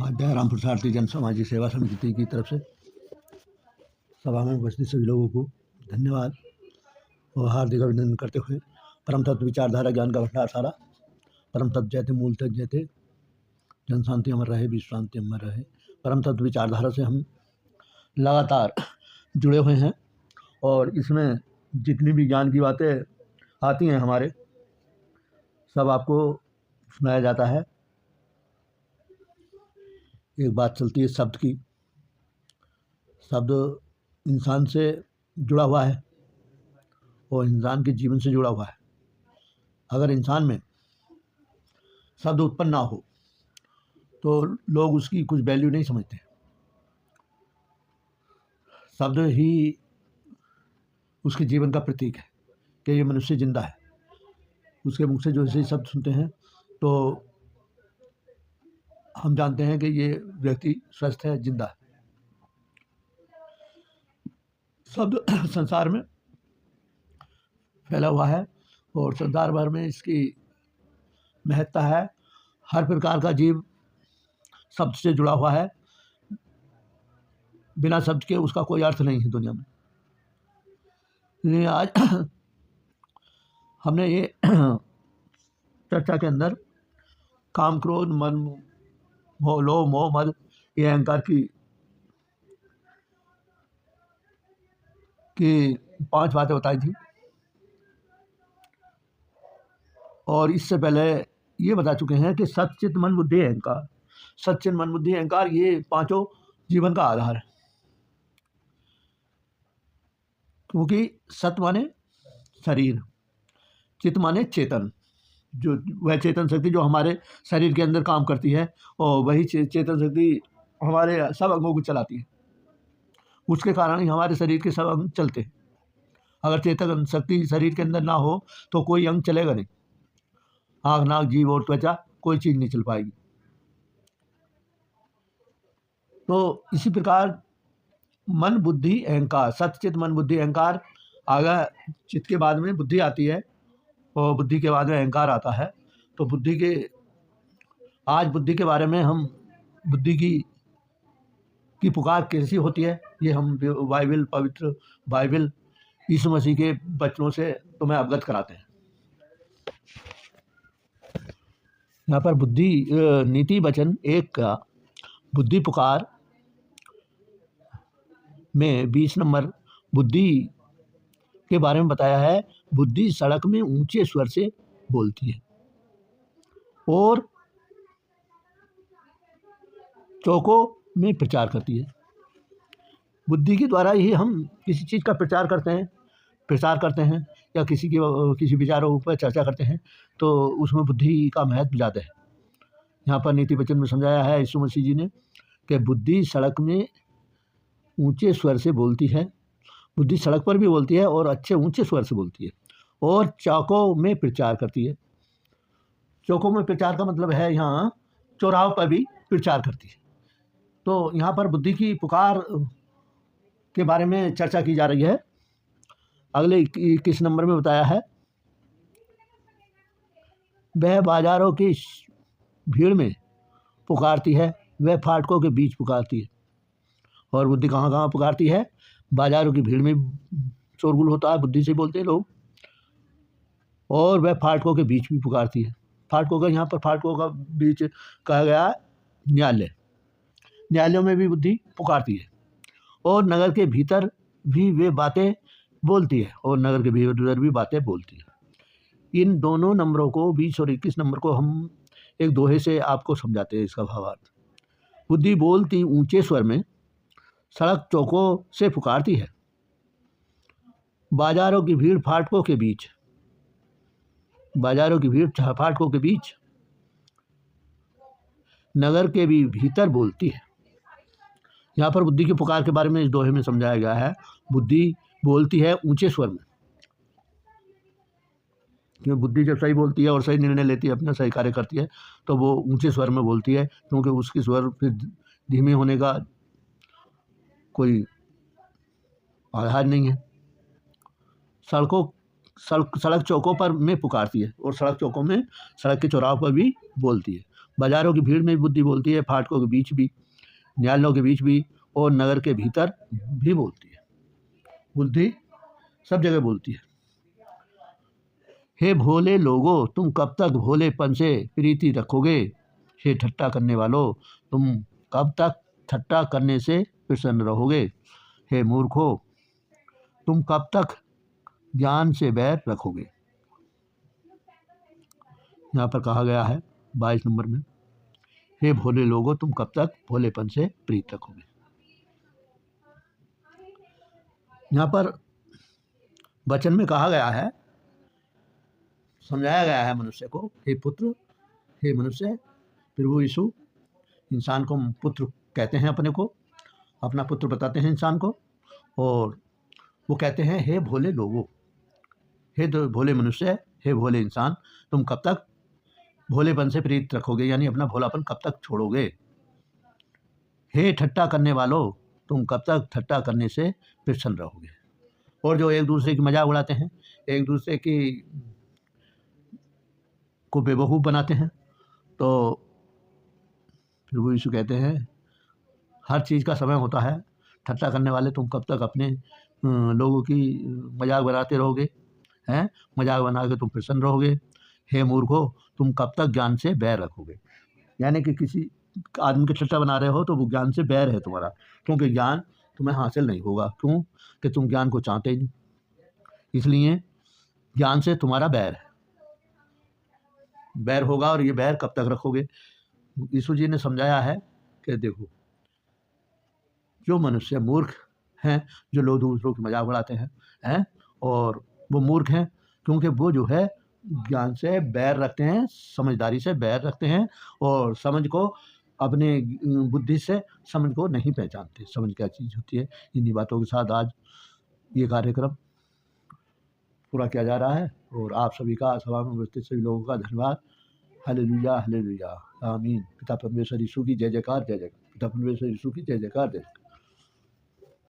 आज दयाराम पुरुषार्थी जन समाजी सेवा समिति की तरफ से सभा में उपस्थित सभी लोगों को धन्यवाद और हार्दिक अभिनंदन करते हुए परम तत्व विचारधारा ज्ञान का भंडार सारा परम तत्व जयते मूल तत्व जयते जन शांति अमर रहे विश्व शांति अमर रहे। परम तत्व विचारधारा से हम लगातार जुड़े हुए हैं और इसमें जितनी भी ज्ञान की बातें आती हैं हमारे सब आपको सुनाया जाता है। एक बात चलती है शब्द की। शब्द इंसान से जुड़ा हुआ है और इंसान के जीवन से जुड़ा हुआ है। अगर इंसान में शब्द उत्पन्न ना हो तो लोग उसकी कुछ वैल्यू नहीं समझते। शब्द ही उसके जीवन का प्रतीक है कि ये मनुष्य जिंदा है। उसके मुख से जो ऐसे शब्द सुनते हैं तो हम जानते हैं कि ये व्यक्ति स्वस्थ है, जिंदा है। शब्द संसार में फैला हुआ है और संसार भर में इसकी महत्ता है। हर प्रकार का जीव शब्द से जुड़ा हुआ है। बिना शब्द के उसका कोई अर्थ नहीं है दुनिया में। इसलिए आज हमने ये चर्चा के अंदर काम, क्रोध, मन, लोभ, मोह, मद, ये अहंकार की 5 बातें बताई थी। और इससे पहले ये बता चुके हैं कि सत, चित, मन, बुद्धि, अहंकार। सत, चित, मन, बुद्धि, अहंकार ये पांचों जीवन का आधार है। क्योंकि सत माने शरीर, चित माने चेतन, जो वह चेतन शक्ति जो हमारे शरीर के अंदर काम करती है और वही चेतन शक्ति हमारे सब अंगों को चलाती है। उसके कारण ही हमारे शरीर के सब अंग चलते हैं। अगर चेतन शक्ति शरीर के अंदर ना हो तो कोई अंग चलेगा नहीं। आँख, नाक, जीभ और त्वचा कोई चीज़ नहीं चल पाएगी। तो इसी प्रकार मन, बुद्धि, अहंकार, सत, चित, मन, बुद्धि, अहंकार। आगे चित्त के बाद में बुद्धि आती है और बुद्धि के बाद में अहंकार आता है। तो आज बुद्धि के बारे में हम बुद्धि की पुकार कैसी होती है ये हम बाइबल, पवित्र बाइबल, यीशु मसीह के वचनों से तुम्हें अवगत कराते हैं। यहाँ पर बुद्धि नीति वचन 1 का बुद्धि पुकार में 20 नंबर बुद्धि के बारे में बताया है। बुद्धि सड़क में ऊंचे स्वर से बोलती है और चौकों में प्रचार करती है। बुद्धि के द्वारा ही हम किसी चीज़ का प्रचार करते हैं या किसी विचारों पर चर्चा करते हैं तो उसमें बुद्धि का महत्व ज़्यादा है। यहाँ पर नीति वचन में समझाया है यीशु मसीह जी ने कि बुद्धि सड़क में ऊंचे स्वर से बोलती है। बुद्धि सड़क पर भी बोलती है और अच्छे ऊंचे स्वर से बोलती है और चौकों में प्रचार करती है। चौकों में प्रचार का मतलब है यहाँ चौराहों पर भी प्रचार करती है। तो यहाँ पर बुद्धि की पुकार के बारे में चर्चा की जा रही है। अगले 21 नंबर में बताया है, वह बाजारों की भीड़ में पुकारती है, वह फाटकों के बीच पुकारती है। और बुद्धि कहाँ कहाँ पुकारती है? बाजारों की भीड़ में शोरगुल होता है, बुद्धि से बोलते हैं लोग। और वह फाटकों के बीच भी पुकारती है। फाटकों का, यहाँ पर फाटकों का बीच कहा गया न्यायालय। न्यायालयों में भी बुद्धि पुकारती है और नगर के भीतर भी वे बातें बोलती है और नगर के भीतर भी बातें बोलती है। इन दोनों नंबरों को 20 और 21 नंबर को हम एक दोहे से आपको समझाते हैं इसका भावार्थ। बुद्धि बोलती ऊंचे स्वर में सड़क चौकों से पुकारती है। बाजारों की भीड़ फाटकों के बीच, बाजारों की भीड़ फाटकों के बीच, नगर के भी भीतर बोलती है। यहाँ पर बुद्धि की पुकार के बारे में इस दोहे में समझाया गया है। बुद्धि बोलती है ऊंचे स्वर में, क्योंकि बुद्धि जब सही बोलती है और सही निर्णय लेती है, अपना सही कार्य करती है तो वो ऊंचे स्वर में बोलती है, क्योंकि उसकी स्वर फिर धीमे होने का कोई आधार नहीं है। सड़क चौकों पर में पुकारती है और सड़क चौकों में, सड़क के चौराहों पर भी बोलती है। बाजारों की भीड़ में भी बुद्धि बोलती है, फाटकों के बीच भी, न्यायालयों के बीच भी, और नगर के भीतर भी बोलती है। बुद्धि सब जगह बोलती है। हे भोले लोगो, तुम कब तक भोलेपन से प्रीति रखोगे? हे ठट्टा करने वालों, तुम कब तक ठट्टा करने से प्रसन्न रहोगे? हे मूर्खो, तुम कब तक ज्ञान से बैर रखोगे? यहाँ पर कहा गया है 22 नंबर में, हे भोले लोगों, तुम कब तक भोलेपन से प्रीत रखोगे। यहाँ पर वचन में कहा गया है, समझाया गया है मनुष्य को, हे पुत्र, हे मनुष्य, प्रभु यीशु इंसान को पुत्र कहते हैं, अपने को अपना पुत्र बताते हैं इंसान को, और वो कहते हैं हे भोले लोगों, हे तो भोले मनुष्य, हे भोले इंसान, तुम कब तक भोलेपन से प्रीत रखोगे, यानी अपना भोलापन कब तक छोड़ोगे? हे ठट्टा करने वालों, तुम कब तक ठट्टा करने से प्रसन्न रहोगे? और जो एक दूसरे की मजाक उड़ाते हैं, एक दूसरे की को बेवकूफ़ बनाते हैं, तो प्रभु यीशु कहते हैं हर चीज़ का समय होता है। ठट्टा करने वाले, तुम कब तक अपने लोगों की मजाक बनाते रहोगे? हैं, मजाक बना के तुम प्रसन्न रहोगे? हे मूर्खो, तुम कब तक ज्ञान से बैर रखोगे? यानी कि किसी आदमी के ठट्टा बना रहे हो तो वो ज्ञान से बैर है तुम्हारा, क्योंकि ज्ञान तुम्हें हासिल नहीं होगा। क्यों? कि तुम ज्ञान को चाहते ही नहीं, इसलिए ज्ञान से तुम्हारा बैर है, बैर होगा। और ये बैर कब तक रखोगे? यीशु जी ने समझाया है कि देखो, जो मनुष्य मूर्ख हैं, जो लोग दूसरों की मजाक उड़ाते हैं, और वो मूर्ख हैं क्योंकि वो जो है ज्ञान से बैर रखते हैं, समझदारी से बैर रखते हैं, और समझ को अपने बुद्धि से समझ को नहीं पहचानते। समझ क्या चीज़ होती है। इन्हीं बातों के साथ आज ये कार्यक्रम पूरा किया जा रहा है, और आप सभी का, सभा में उपस्थित सभी लोगों का धन्यवाद। हालेलुया, हालेलुया, आमीन। पिता परमेश्वर यीशु की जय जयकार, जय जयकार। पिता परमेश्वर यीशु की जय जयकार, जय जयकार।